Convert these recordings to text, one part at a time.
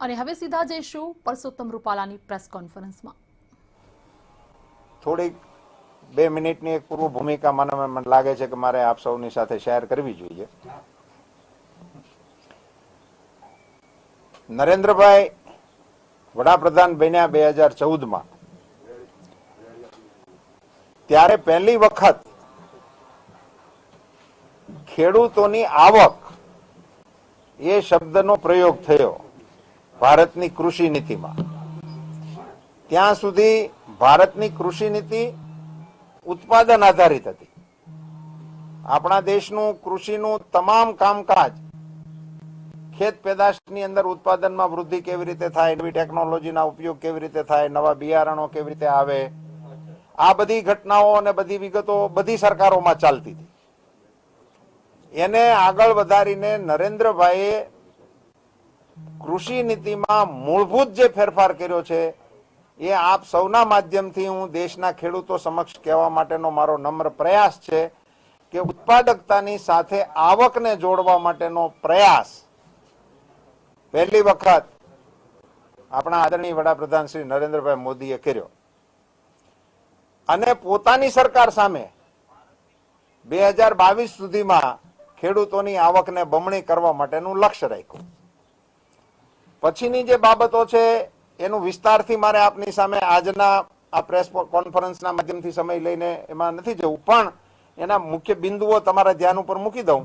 અને હવે સીધા જઈશું પરસોત્તમ રૂપાલાની પ્રેસ કોન્ફરન્સમાં. થોડીક 2 મિનિટની એક પૂર્વ ભૂમિકા મને લાગે છે કે મારે આપ સૌની સાથે શેર કરવી જોઈએ. નરેન્દ્રભાઈ વડાપ્રધાન બન્યા 2014માં, ત્યારે પહેલી વખત ખેડૂતોની આવક એ શબ્દનો પ્રયોગ થયો ભારતની કૃષિ નીતિમાં. ત્યાં સુધી ભારતની કૃષિ નીતિ ઉત્પાદન આધારિત હતી. આપણા દેશનું કૃષિનું તમામ કામકાજ ખેત પેદાશની અંદર ઉત્પાદનમાં વૃદ્ધિ કેવી રીતે થાય, નવી ટેકનોલોજીના ઉપયોગ કેવી રીતે થાય, નવા બિયારણો કેવી રીતે આવે, આ બધી ઘટનાઓ અને બધી વિગતો બધી સરકારોમાં ચાલતી હતી. એને આગળ વધારીને નરેન્દ્રભાઈએ કૃષિ નીતિમાં મૂળભૂત જે ફેરફાર કર્યો છે એ આપ સૌના માધ્યમથી હું દેશના ખેડૂતો સમક્ષ કહેવા માટેનો મારો નમ્ર પ્રયાસ છે કે ઉત્પાદકતાની સાથે આવકને જોડવા માટેનો પ્રયાસ પહેલી વખત આપણા આદરણીય વડાપ્રધાન શ્રી નરેન્દ્રભાઈ મોદીએ કર્યો. અને પોતાની સરકાર સામે 2022 સુધીમાં ખેડૂતોની આવકને બમણી કરવા માટેનું લક્ષ્ય રાખ્યું. પછીની જે બાબતો છે એનું વિસ્તારથી મારે આપની સામે આજના આ પ્રેસ કોન્ફરન્સના માધ્યમથી સમય લઈને એમાં નથી જવું, પણ એના મુખ્ય બિંદુઓ તમારા ધ્યાન ઉપર મૂકી દઉં.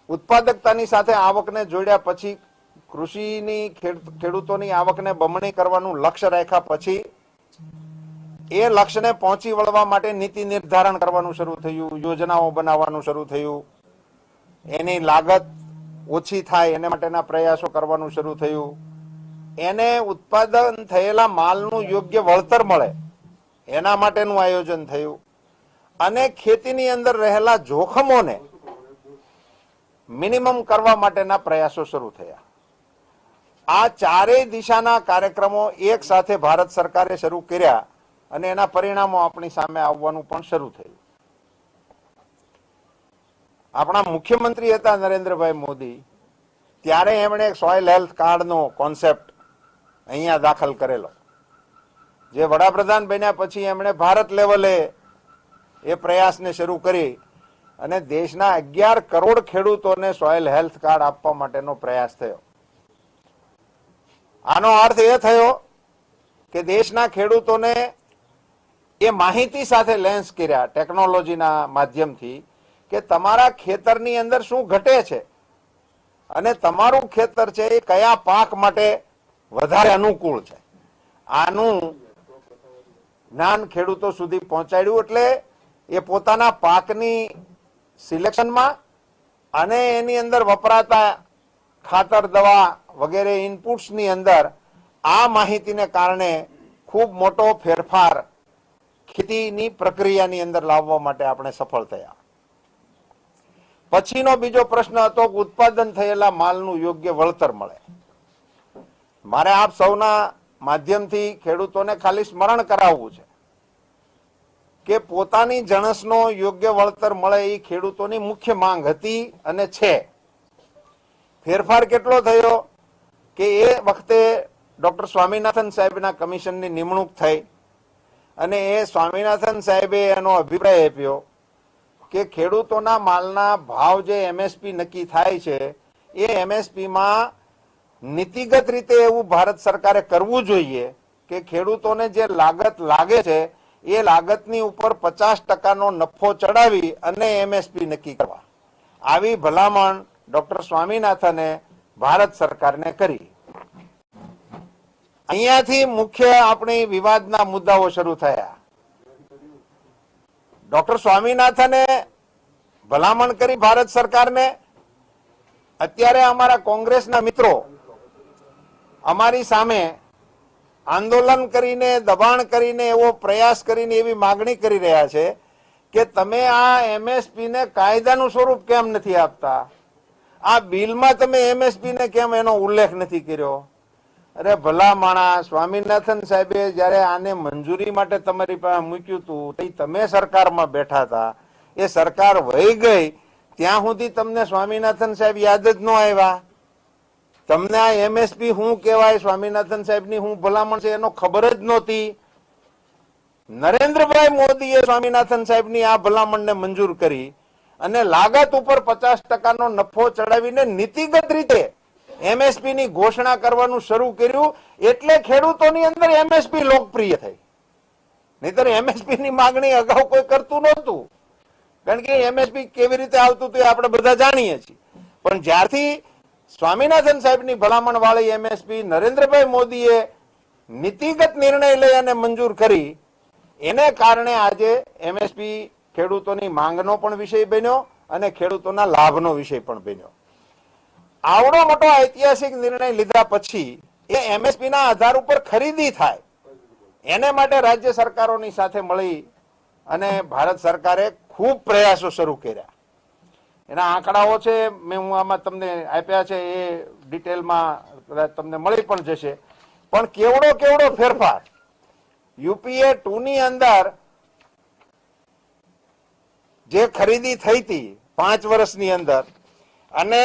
ઉત્પાદકતાની સાથે આવકને જોડ્યા પછી કૃષિની ખેડૂતોની આવકને બમણી કરવાનું લક્ષ્ય રાખ્યા પછી એ લક્ષ્યને પહોંચી વળવા માટે નીતિ નિર્ધારણ કરવાનું શરૂ થયું, યોજનાઓ બનાવવાનું શરૂ થયું, એની લાગત ઓછી થાય એને માટેના પ્રયાસો કરવાનું શરૂ થયું, એને ઉત્પાદન થયેલા માલનું યોગ્ય વળતર મળે એના માટેનું આયોજન થયું, અને ખેતીની અંદર રહેલા જોખમોને મિનિમમ કરવા માટેના પ્રયાસો શરૂ થયા. આ ચારેય દિશાના કાર્યક્રમો એક સાથે ભારત સરકારે શરૂ કર્યા અને એના પરિણામો આપણી સામે આવવાનું પણ શરૂ થયું. આપણા મુખ્યમંત્રી હતા નરેન્દ્રભાઈ મોદી, ત્યારે એમણે સોઇલ હેલ્થ કાર્ડનો કોન્સેપ્ટ અહીંયા દાખલ કરેલો. જે વડાપ્રધાન બન્યા પછી એમણે ભારત લેવલે એ પ્રયાસને શરૂ કરી અને દેશના 11 કરોડ ખેડૂતોને સોઇલ હેલ્થ કાર્ડ આપવા માટેનો પ્રયાસ થયો. આનો અર્થ એ થયો કે દેશના ખેડૂતોને એ માહિતી સાથે લેન્સ કર્યા ટેકનોલોજીના માધ્યમથી કે તમારા ખેતરની અંદર શું ઘટે છે અને તમારું ખેતર છે એ કયા પાક માટે વધારે અનુકૂળ છે, આનું જ્ઞાન ખેડૂતો સુધી પહોંચાડ્યું. એટલે એ પોતાના પાકની સિલેક્શનમાં અને એની અંદર વપરાતા ખાતર, દવા વગેરે ઇનપુટ્સની અંદર આ માહિતીને કારણે ખૂબ મોટો ફેરફાર ખેતીની પ્રક્રિયાની અંદર લાવવા માટે આપણે સફળ થયા. પછીનો બીજો પ્રશ્ન હતો કે ઉત્પાદન થયેલા માલનું યોગ્ય વળતર મળે. મારે આપ સૌના માધ્યમથી ખેડૂતોને ખાલી સ્મરણ કરાવવું છે કે પોતાની જણસનો યોગ્ય વળતર મળે એ ખેડૂતોની મુખ્ય માંગ હતી અને છે. ફેરફાર કેટલો થયો કે એ વખતે ડોક્ટર સ્વામિનાથન સાહેબના કમિશનની નિમણૂક થઈ અને એ સ્વામિનાથન સાહેબે એનો અભિપ્રાય આપ્યો કે ખેડૂતોના માલના ભાવ જે એમએસપી નક્કી થાય છે એ એમએસપીમાં નીતિગત રીતે એવું ભારત સરકારે કરવું જોઈએ કે ખેડૂતોને જે લાગત લાગે છે એ લાગતની ઉપર 50%નો નફો ચડાવી અને એમએસપી નક્કી કરવા. આવી ભલામણ ડોક્ટર સ્વામિનાથને ભારત સરકારને કરી. અહીંયાથી મુખ્ય આપણી વિવાદના મુદ્દાઓ શરૂ થયા. ડોક્ટર સ્વામિનાથને ભલામણ કરી ભારત સરકારને. અત્યારે અમારા કોંગ્રેસના મિત્રો અમારી સામે આંદોલન કરીને, દબાણ કરીને, એવો પ્રયાસ કરીને એવી માગણી કરી રહ્યા છે કે તમે આ એમએસપી ને કાયદાનું સ્વરૂપ કેમ નથી આપતા, આ બિલમાં તમે એમએસપી ને કેમ એનો ઉલ્લેખ નથી કર્યો. અરે ભલા માણા, સ્વામિનાથન સાહેબે જયારે આને મંજૂરી માટે તમારી પાસે મૂક્યું હતું તમે સરકારમાં બેઠા હતા, એ સરકાર વહી ગઈ ત્યાં સુધી તમને સ્વામિનાથન સાહેબ યાદ જ ન આવ્યા. તમને આ એમએસપી શું કહેવાય, સ્વામિનાથન સાહેબની શું ભલામણ છે એનો ખબર જ નહોતી. નરેન્દ્રભાઈ મોદીએ સ્વામિનાથન સાહેબની આ ભલામણને મંજૂર કરી અને લાગત ઉપર 50% નફો ચડાવીને નીતિગત રીતે એમએસપી ની ઘોષણા કરવાનું શરૂ કર્યું. એટલે ખેડૂતોની અંદર એમએસપી લોકપ્રિય થઈ. નહીતર એમએસપી ની માંગણી અગાઉ કોઈ કરતું નહોતું, કારણ કે એમએસપી કેવી રીતે આવતું હતું એ આપણે બધા જાણીએ છીએ. પણ જ્યારથી સ્વામિનાથન સાહેબની ભલામણ વાળી એમએસપી નરેન્દ્રભાઈ મોદીએ નીતિગત નિર્ણય લઈ અને મંજૂર કરી, એને કારણે આજે એમએસપી ખેડૂતોની માંગનો પણ વિષય બન્યો અને ખેડૂતોના લાભનો વિષય પણ બન્યો. આવડો મોટો ઐતિહાસિક નિર્ણય લીધા પછી એ એમએસપી ના આધાર ઉપર ખરીદી થાય એને માટે રાજ્ય સરકારોની સાથે મળી અને ભારત સરકારે ખૂબ પ્રયાસો શરૂ કર્યા. એના આંકડાઓ છે, હું આમાં તમને આપ્યા છે, એ ડિટેલમાં તમને મળી પણ જશે. પણ કેવડો ફેરફાર યુપીએ 2 ની અંદર જે ખરીદી થઈ હતી 5 વર્ષની અંદર, અને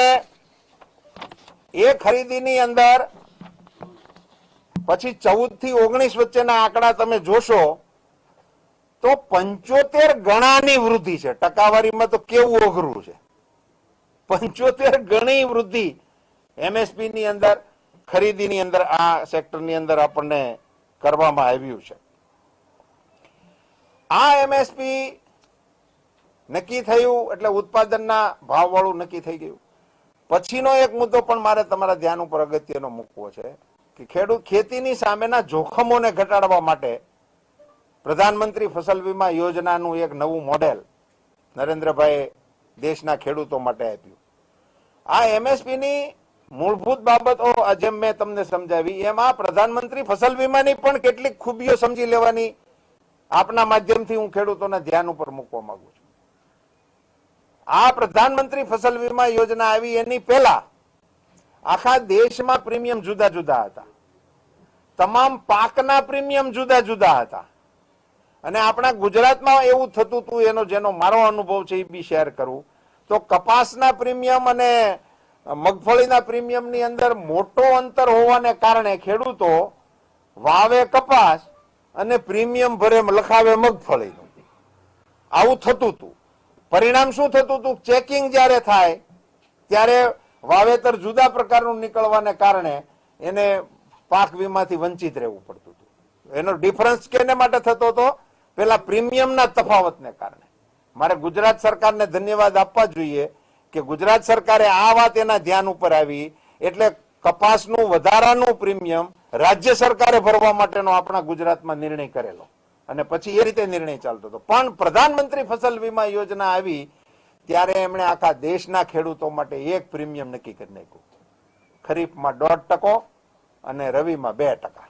એ ખરીદીની અંદર પછી 14 થી 19 વચ્ચેના આંકડા તમે જોશો તો 75 ગણાની વૃદ્ધિ છે. ટકાવારીમાં તો કેવું અઘરું છે. 75 ગણી વૃદ્ધિ એમએસપી ની અંદર, ખરીદીની અંદર, આ સેક્ટરની અંદર આપણને કરવામાં આવ્યું છે. આ એમએસપી નક્કી થયું એટલે ઉત્પાદનના ભાવ વાળું નક્કી થઈ ગયું. પછીનો એક મુદ્દો પણ મારે તમારા ધ્યાન ઉપર અગત્યનો મૂકવો છે કે ખેડૂત ખેતીની સામેના જોખમોને ઘટાડવા માટે પ્રધાનમંત્રી ફસલ વીમા યોજનાનું એક નવું મોડેલ નરેન્દ્રભાઈ દેશના ખેડૂતો માટે આપ્યું. આ એમએસપી ની મૂળભૂત બાબતો જેમ મેં તમને સમજાવી એમાં પ્રધાનમંત્રી ફસલ વીમાની પણ કેટલીક ખૂબીઓ સમજી લેવાની આપના માધ્યમથી હું ખેડૂતોના ધ્યાન ઉપર મૂકવા માંગુ છું. આ પ્રધાનમંત્રી ફસલ વીમા યોજના આવી એની પહેલા આખા દેશમાં પ્રીમિયમ જુદા જુદા હતા. તમામ પાકના પ્રીમિયમ જુદા જુદા હતા. અને આપણા ગુજરાતમાં એવું થતું હતું, એનો જેનો મારો અનુભવ છે એ બી શેર કરું તો કપાસના પ્રીમિયમ અને મગફળીના પ્રીમિયમની અંદર મોટો અંતર હોવાને કારણે ખેડૂતો વાવે કપાસ અને પ્રીમિયમ ભરે લખાવે મગફળીનું. આવું થતું હતું. પરિણામ શું થતું હતું? ચેકિંગ જ્યારે થાય ત્યારે વાવેતર જુદા પ્રકારનું નીકળવાને કારણે એને પાક વીમાથી વંચિત રહેવું પડતું હતું. એનો ડિફરન્સ કેને માટે થતો હતો? પેલા પ્રીમિયમના તફાવતને કારણે. મારે ગુજરાત સરકારને ધન્યવાદ આપવા જોઈએ કે ગુજરાત સરકારે આ વાત એના ધ્યાન ઉપર આવી એટલે કપાસનું વધારાનું પ્રીમિયમ રાજ્ય સરકારે ભરવા માટેનો આપણા ગુજરાતમાં નિર્ણય કરેલો અને પછી એ રીતે નિર્ણય ચાલતો હતો. પણ પ્રધાનમંત્રી ફસલ વીમા યોજના આવી ત્યારે એમણે આખા દેશના ખેડૂતો માટે એક પ્રીમિયમ નક્કી કરી નાખ્યું. ખરીફમાં 1.5% અને રવિમાં 2%.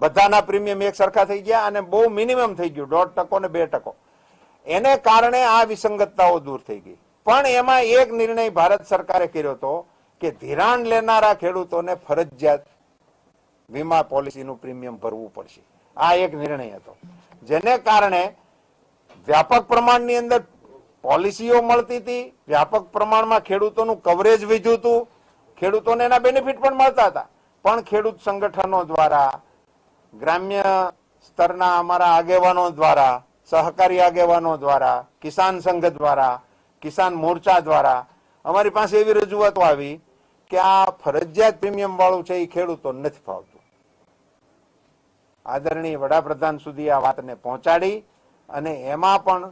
બધાના પ્રીમિયમ એક સરખા થઈ ગયા અને બહુ મિનિમમ થઈ ગયું 1.5% ને 2%. એને કારણે આ વિસંગતતાઓ દૂર થઈ ગઈ. પણ એમાં એક નિર્ણય ભારત સરકારે કર્યો હતો કે ધિરાણ લેનારા ખેડૂતોને ફરજિયાત વીમા પોલિસીનું પ્રીમિયમ ભરવું પડશે. આ એક નિર્ણય હતો જેને કારણે વ્યાપક પ્રમાણની અંદર પોલિસીઓ મળતી હતી, વ્યાપક પ્રમાણમાં ખેડૂતોનું કવરેજ વધ્યું હતું, ખેડૂતોને એના બેનિફિટ પણ મળતા હતા. પણ ખેડૂત સંગઠનો દ્વારા, ગ્રામ્ય સ્તરના અમારા આગેવાનો દ્વારા, સહકારી આગેવાનો દ્વારા, કિસાન સંઘ દ્વારા, કિસાન મોરચા દ્વારા અમારી પાસે એવી રજૂઆતો આવી કે આ ફરજિયાત પ્રીમિયમ વાળું છે એ ખેડૂતોને નથી ફાવતું. આદરણીય વડાપ્રધાન સુધી આ વાતને પહોંચાડી અને એમાં પણ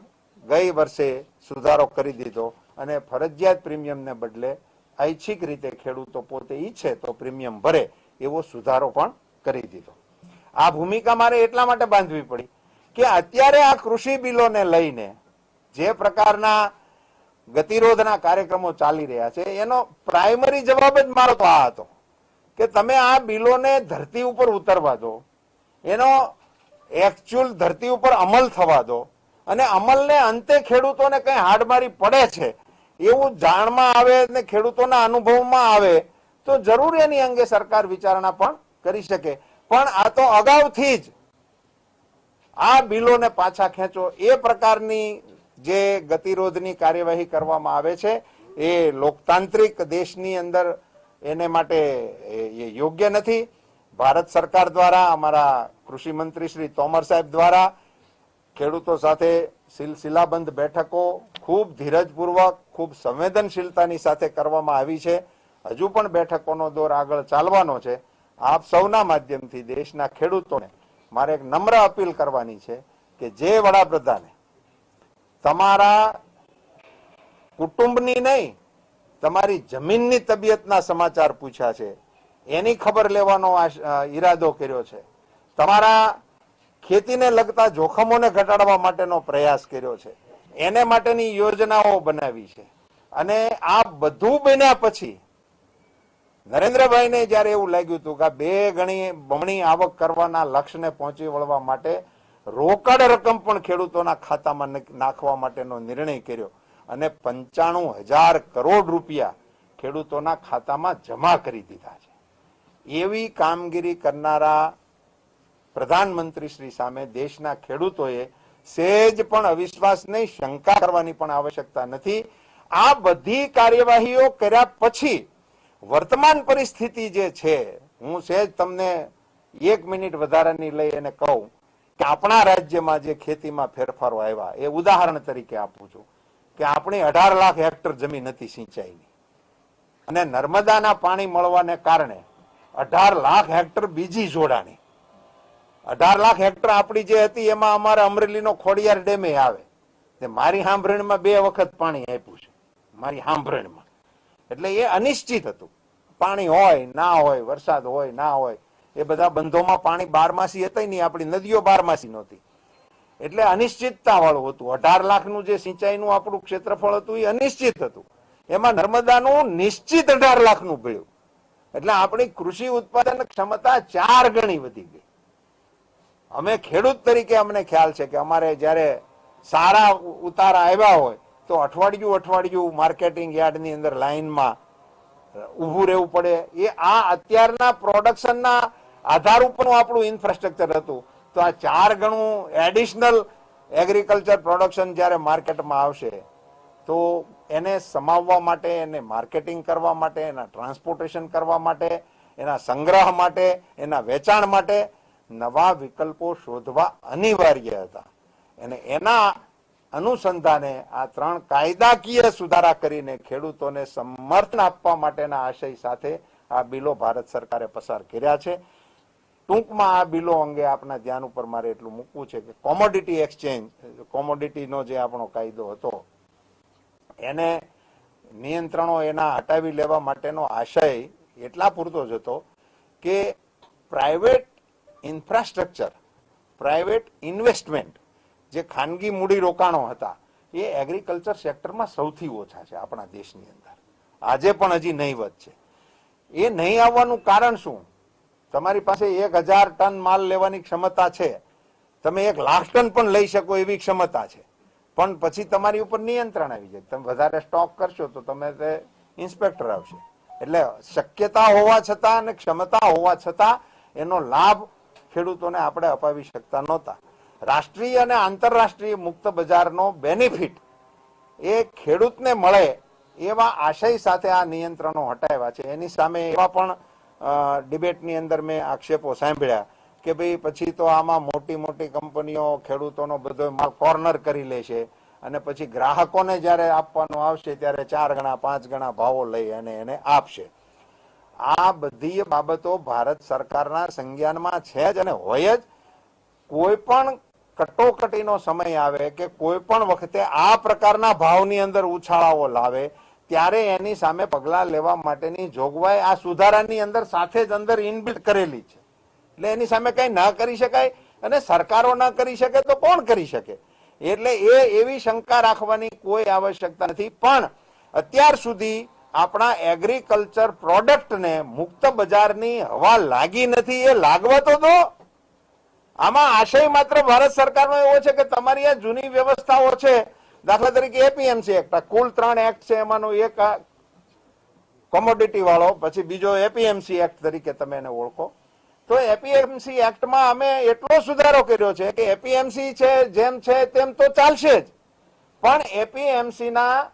ગઈ વર્ષે સુધારો કરી દીધો અને ફરજિયાત પ્રીમિયમને બદલે ઐચ્છિક રીતે ખેડૂતો પોતે ઈચ્છે તો પ્રીમિયમ ભરે એવો સુધારો પણ કરી દીધો. આ ભૂમિકા મારે એટલા માટે બાંધવી પડી કે અત્યારે આ કૃષિ બિલોને લઈને જે પ્રકારના ગતિરોધના કાર્યક્રમો ચાલી રહ્યા છે એનો પ્રાઇમરી જવાબ જ મારો તો આ હતો કે તમે આ બિલોને ધરતી ઉપર ઉતરવા દો, એનો એકચ્યુઅલ ધરતી ઉપર અમલ થવા દો અને અમલને અંતે ખેડૂતોને કઈ હાડમારી પડે છે એવું જાણમાં આવે ને ખેડૂતોના અનુભવમાં આવે તો જરૂર એની અંગે સરકાર વિચારણા પણ કરી શકે. પણ આ તો અગાઉથી જ આ બિલોને પાછા ખેંચો એ પ્રકારની જે ગતિરોધની કાર્યવાહી કરવામાં આવે છે એ લોકતાંત્રિક દેશની અંદર એને માટે એ યોગ્ય નથી. ભારત સરકાર દ્વારા, અમારા કૃષિ મંત્રી શ્રી તોમર સાહેબ દ્વારા ખેડૂતો સાથે શિલાબંધ બેઠકો ખૂબ ધીરજપૂર્વક, ખૂબ સંવેદનશીલતાની સાથે કરવામાં આવી છે. હજુ પણ બેઠકોનો દોર આગળ ચાલવાનો છે. આપ સૌના માધ્યમથી દેશના ખેડૂતોને મારે એક નમ્ર અપીલ કરવાની છે કે જે વડાપ્રધાને તમારા કુટુંબની નહીં, તમારી જમીનની તબિયતના સમાચાર પૂછ્યા છે, એની ખબર લેવાનો ઈરાદો કર્યો છે, તમારા ખેતીને લગતા જોખમોને ઘટાડવા માટેનો પ્રયાસ કર્યો છે, એને માટેની યોજનાઓ બનાવી છે. અને આ બધું બન્યા પછી નરેન્દ્રભાઈને જયારે એવું લાગ્યું હતું કે બે ગણી બમણી આવક કરવાના લક્ષ્યને પહોંચી વળવા માટે રોકડ રકમ પણ ખેડૂતોના ખાતામાં નાખવા માટેનો નિર્ણય કર્યો અને 95,000 કરોડ રૂપિયા ખેડૂતોના ખાતામાં જમા કરી દીધા છે. એવી કામગીરી કરનારા પ્રધાનમંત્રી શ્રી સામે દેશના ખેડૂતોએ સહેજ પણ અવિશ્વાસ નહીં, શંકા કરવાની પણ આવશ્યકતા નથી. આ બધી કાર્યવાહીઓ કર્યા પછી વર્તમાન પરિસ્થિતિ જે છે, હું સહેજ તમને 1 મિનિટ વધારાની લઈ અને કહું કે આપણા રાજ્યમાં જે ખેતીમાં ફેરફારો આવ્યા એ ઉદાહરણ તરીકે આપું છું કે આપણી 18 લાખ હેક્ટર જમીન હતી સિંચાઈની, અને નર્મદાના પાણી મળવાને કારણે 18 લાખ હેક્ટર બીજી જોડાણી. 18 લાખ હેક્ટર આપણી જે હતી એમાં અમારા અમરેલીનો ખોડિયાર ડેમે આવે. મારી સાંભળણીમાં 2 વખત પાણી આપ્યું છે, મારી સાંભળણીમાં. એટલે એ અનિશ્ચિત હતું. પાણી હોય ના હોય, વરસાદ હોય ના હોય, એ બધા બંધોમાં પાણી 12 હતા નહીં, આપણી નદીઓ 12 નહોતી. એટલે અનિશ્ચિતતા વાળું હતું. 18 લાખનું જે સિંચાઈનું આપણું ક્ષેત્રફળ હતું એ અનિશ્ચિત હતું. એમાં નર્મદાનું નિશ્ચિત 18 લાખનું ભળ્યું. એટલે આપણી કૃષિ ઉત્પાદન ક્ષમતા 4 ગણી વધી ગઈ. અમે ખેડૂત તરીકે અમને ખ્યાલ છે કે અમારે જયારે સારા ઉતારા આવ્યા હોય તો અઠવાડિયું માર્કેટિંગ યાર્ડની અંદર લાઈનમાં ઊભું રહેવું પડે. એ આ અત્યારના પ્રોડક્શનના આધાર ઉપરનું આપણું ઇન્ફ્રાસ્ટ્રક્ચર હતું. તો આ 4 ગણું એડિશનલ એગ્રીકલ્ચર પ્રોડક્શન જ્યારે માર્કેટમાં આવશે તો એને સમાવવા માટે, એને માર્કેટિંગ કરવા માટે, એના ટ્રાન્સપોર્ટેશન કરવા માટે, એના સંગ્રહ માટે, એના વેચાણ માટે નવા વિકલ્પો શોધવા અનિવાર્ય હતા. અને એના અનુસંધાને આ 3 કાયદાકીય સુધારા કરીને ખેડૂતોને સમર્થન આપવા માટેના આશય સાથે આ બિલો ભારત સરકારે પસાર કર્યા છે. ટૂંકમાં આ બિલો અંગે આપના ધ્યાન ઉપર મારે એટલું મૂકવું છે કે કોમોડિટી એક્સચેન્જ, કોમોડિટીનો જે આપણો કાયદો હતો એને નિયંત્રણો એના હટાવી લેવા માટેનો આશય એટલા પૂરતો જ હતો કે પ્રાઇવેટ ઇન્ફ્રાસ્ટ્રક્ચર, પ્રાઇવેટ ઇન્વેસ્ટમેન્ટ, જે ખાનગી મૂડી રોકાણો હતા એ એગ્રીકલ્ચર સેક્ટરમાં સૌથી ઓછા છે આપણા દેશની અંદર. આજે પણ હજી નહીવત છે. એ નહીં આવવાનું કારણ શું? તમારી પાસે 1,000 ટન માલ લેવાની ક્ષમતા છે, તમે 1 લાખ ટન પણ લઈ શકો એવી ક્ષમતા છે, પણ પછી તમારી ઉપર નિયંત્રણ આવી જાય. તમે વધારે સ્ટોક કરશો તો તમે તે ઇન્સ્પેક્ટર આવશે. એટલે શક્યતા હોવા છતાં અને ક્ષમતા હોવા છતાં એનો લાભ ખેડૂતોને આપણે અપાવી શકતા નહોતા. રાષ્ટ્રીય અને આંતરરાષ્ટ્રીય મુક્ત બજારનો બેનિફિટ એ ખેડૂતને મળે એવા આશય સાથે આ નિયંત્રણો હટાવ્યા છે. એની સામે એવા પણ ડિબેટની અંદર મેં આક્ષેપો સાંભળ્યા કે ભાઈ પછી તો આમાં મોટી મોટી કંપનીઓ ખેડૂતોનો બધો માલ કોર્નર કરી લેશે અને પછી ગ્રાહકોને જ્યારે આપવાનો આવશે ત્યારે 4 ગણા 5 ગણા ભાવો લઈ અને એને આપશે. આ બધી બાબતો ભારત સરકારના સંજ્ઞાનમાં છે જ અને હોય જ. કોઈ પણ કટોકટીનો સમય આવે કે કોઈ પણ વખતે આ પ્રકારના ભાવની અંદર ઉછાળાઓ લાવે ત્યારે એની સામે પગલાં લેવા માટેની જોગવાઈ આ સુધારાની અંદર સાથે જ અંદર ઇનબિલ્ટ કરેલી છે. એટલે એની સામે કઈ ન કરી શકાય અને સરકારો ન કરી શકે તો કોણ કરી શકે? એટલે એવી શંકા રાખવાની કોઈ આવશ્યકતા નથી. પણ અત્યાર સુધી આપણા એગ્રીકલ્ચર પ્રોડક્ટને મુક્ત બજારની હવા લાગી નથી. એ લાગવા તો દો. આમાં આશય માત્ર ભારત સરકારનો એવો છે કે તમારી આ જૂની વ્યવસ્થાઓ છે, દાખલા તરીકે એપીએમસી એક્ટ, કુલ 3 એક્ટ છે, એમાંનો એક કોમોડિટી વાળો, પછી બીજો એપીએમસી એક્ટ તરીકે તમે એને ઓળખો. તો એપીએમસી એક્ટમાં અમે એટલો સુધારો કર્યો છે કે એપીએમસી છે જેમ છે તેમ તો ચાલશે જ, પણ એપીએમસી ના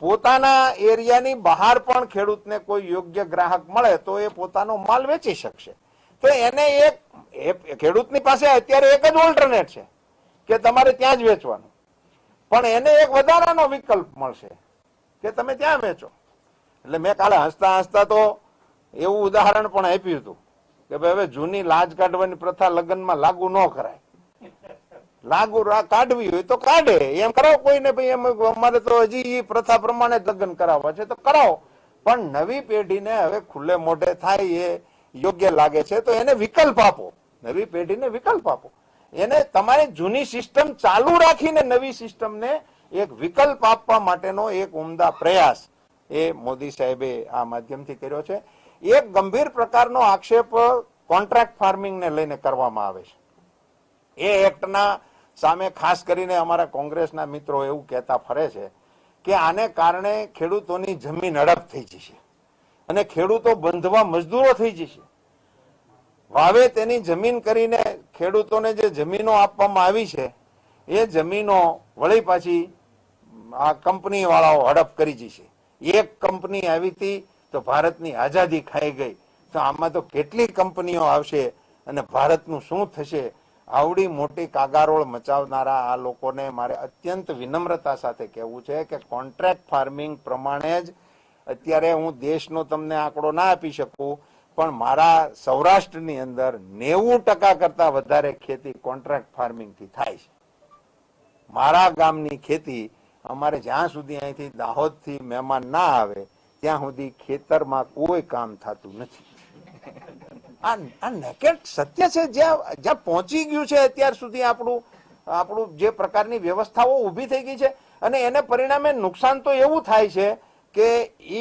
પોતાના એરિયાની બહાર પણ ખેડૂતને કોઈ યોગ્ય ગ્રાહક મળે તો એ પોતાનો માલ વેચી શકશે. તો એને ખેડૂતની પાસે અત્યારે એક જ ઓલ્ટરનેટ છે કે તમારે ત્યાં જ વેચવાનું, પણ એને એક વધારાનો વિકલ્પ મળશે કે તમે ત્યાં વેચો. એટલે મેં કાલે હસતા હસતા તો એવું ઉદાહરણ પણ આપ્યું હતું કે ભાઈ હવે જૂની લાજ કાઢવાની પ્રથા લગ્નમાં લાગુ ન કરાય, લાગુ કાઢવી હોય તો કાઢે, એમ કરાવો કોઈને ભાઈ એમ અમારે તો હજી એ પ્રથા પ્રમાણે જ લગ્ન કરાવવા છે તો કરાવો, પણ નવી પેઢીને હવે ખુલ્લે મોઢે થાય એ યોગ્ય લાગે છે તો એને વિકલ્પ આપો, નવી પેઢીને વિકલ્પ આપો. એને તમારી જૂની સિસ્ટમ ચાલુ રાખીને નવી સિસ્ટમને એક વિકલ્પ આપવા માટેનો એક ઉમદા પ્રયાસ એ મોદી સાહેબે આ માધ્યમથી કર્યો છે. એક ગંભીર પ્રકારનો આક્ષેપ કોન્ટ્રાક્ટ ફાર્મિંગને લઈને કરવામાં આવે છે. એ એક્ટના સામે ખાસ કરીને અમારા કોંગ્રેસના મિત્રો એવું કહેતા ફરે છે કે આને કારણે ખેડૂતોની જમીન હડપ થઈ જશે અને ખેડૂતો બંધવા મજદૂરો થઈ જશે. વાવે તેની જમીન કરીને ખેડૂતોને જે જમીનો આપવામાં આવી છે એ જમીનો વળી પાછી આ કંપની વાળાઓ હડપ કરી જશે. એક કંપની આવી હતી તો ભારતની આઝાદી ખાઈ ગઈ, તો આમાં તો કેટલી કંપનીઓ આવશે અને ભારતનું શું થશે? આવડી મોટી કાગારોળ મચાવનારા આ લોકોને મારે અત્યંત વિનમ્રતા સાથે કહેવું છે કે કોન્ટ્રાક્ટ ફાર્મિંગ પ્રમાણે જ અત્યારે હું દેશનો તમને આંકડો ના આપી શકું, પણ મારા સૌરાષ્ટ્રની અંદર 90% કરતા વધારે ખેતી કોન્ટ્રાક્ટ ફાર્મિંગથી થાય છે. મારા ગામની ખેતી અમારે જ્યાં સુધી અહીંથી દાહોદથી મહેમાન ના આવે ત્યાં સુધી ખેતરમાં કોઈ કામ થતું નથી. આ નેકેડ સત્ય છે, જ્યાં પહોંચી ગયું છે અત્યાર સુધી આપણું જે પ્રકારની વ્યવસ્થાઓ ઊભી થઈ ગઈ છે. અને એને પરિણામે નુકસાન તો એવું થાય છે કે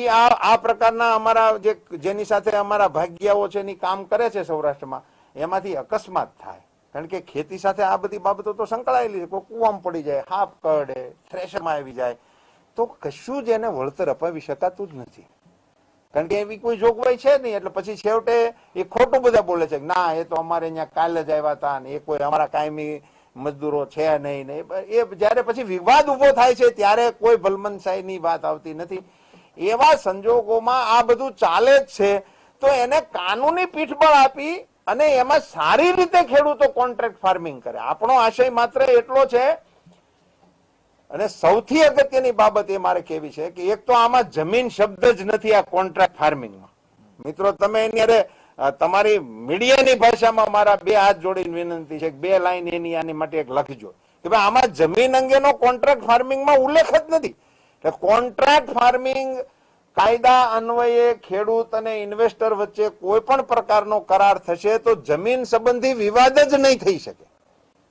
આ પ્રકારના અમારા જેની સાથે અમારા ભાગ્યાઓ છે એની કામ કરે છે સૌરાષ્ટ્રમાં, એમાંથી અકસ્માત થાય. કારણ કે ખેતી સાથે આ બધી બાબતો તો સંકળાયેલી છે. કોઈ કૂવામાં પડી જાય, હાફ કરડે, થ્રેશરમાં આવી જાય તો કશું જ એને વળતર અપાવી શકાતું જ નથી. કારણ કે એવી કોઈ જોગવાઈ છે નહીં. એટલે પછી છેવટે એ ખોટું બધા બોલે છે કે ના એ તો અમારે અહીંયા કાલે જ આવ્યા હતા ને એ કોઈ અમારા કાયમી મજદૂરો છે નહીં ને. એ જયારે પછી વિવાદ ઉભો થાય છે ત્યારે કોઈ ભલમનસાઈની વાત આવતી નથી. એવા સંજોગોમાં આ બધું ચાલે જ છે. તો એને કાનૂની પીઠબળ આપી અને એમાં સારી રીતે ખેડૂતો કોન્ટ્રાક્ટ ફાર્મિંગ કરે. આપણો આશય માત્ર એટલો છે. અને સૌથી અગત્યની બાબત એ મારે કહેવી છે કે એક તો આમાં જમીન શબ્દ જ નથી આ કોન્ટ્રાક્ટ ફાર્મિંગમાં. મિત્રો તમે એની અરે તમારી મીડિયાની ભાષામાં મારા બે હાથ જોડીને વિનંતી છે કે 2 લાઈન એની આની માટે એક લખજો કે ભાઈ આમાં જમીન અંગેનો કોન્ટ્રાક્ટ ફાર્મિંગમાં ઉલ્લેખ જ નથી. એટલે કોન્ટ્રાક્ટ ફાર્મિંગ કાયદા અન્વયે ખેડૂત અને ઇન્વેસ્ટર વચ્ચે કોઈ પણ પ્રકારનો કરાર થશે તો જમીન સંબંધી વિવાદ જ નહીં થઈ શકે.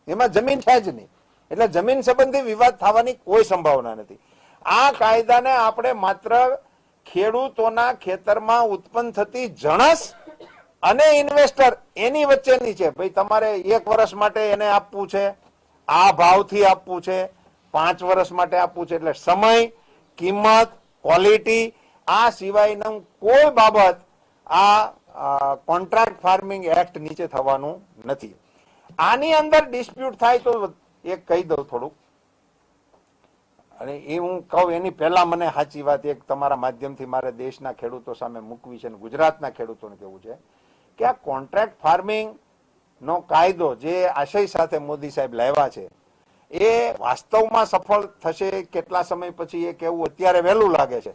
એમાં જમીન છે જ નહીં. એટલે જમીન સંબંધી વિવાદ થવાની કોઈ સંભાવના નથી. આ કાયદાને આપણે માત્ર ખેડૂતોના ખેતરમાં ઉત્પન્ન થતી જણસ અને ઇન્વેસ્ટર એની વચ્ચેની છે. ભાઈ તમારે 1 વર્ષ માટે એને આપવું છે, આ ભાવથી આપવું છે, 5 વર્ષ માટે આપવું છે. એટલે સમય, કિંમત, ક્વોલિટી આ સિવાયનું કોઈ બાબત આ કોન્ટ્રાક્ટ ફાર્મિંગ એક્ટ નીચે થવાનું નથી. આની અંદર ડિસ્પ્યુટ થાય તો એક કહી દઉં થોડુંક, અને એ હું કહું એની પહેલા મને સાચી વાત એક તમારા માધ્યમથી મારે દેશના ખેડૂતો સામે મૂકવી છે અને ગુજરાતના ખેડૂતોને કહેવું છે કે આ કોન્ટ્રાક્ટ ફાર્મિંગ નો કાયદો જે આશય સાથે મોદી સાહેબ લાવ્યા છે એ વાસ્તવમાં સફળ થશે કેટલા સમય પછી એ કહેવું અત્યારે વહેલું લાગે છે.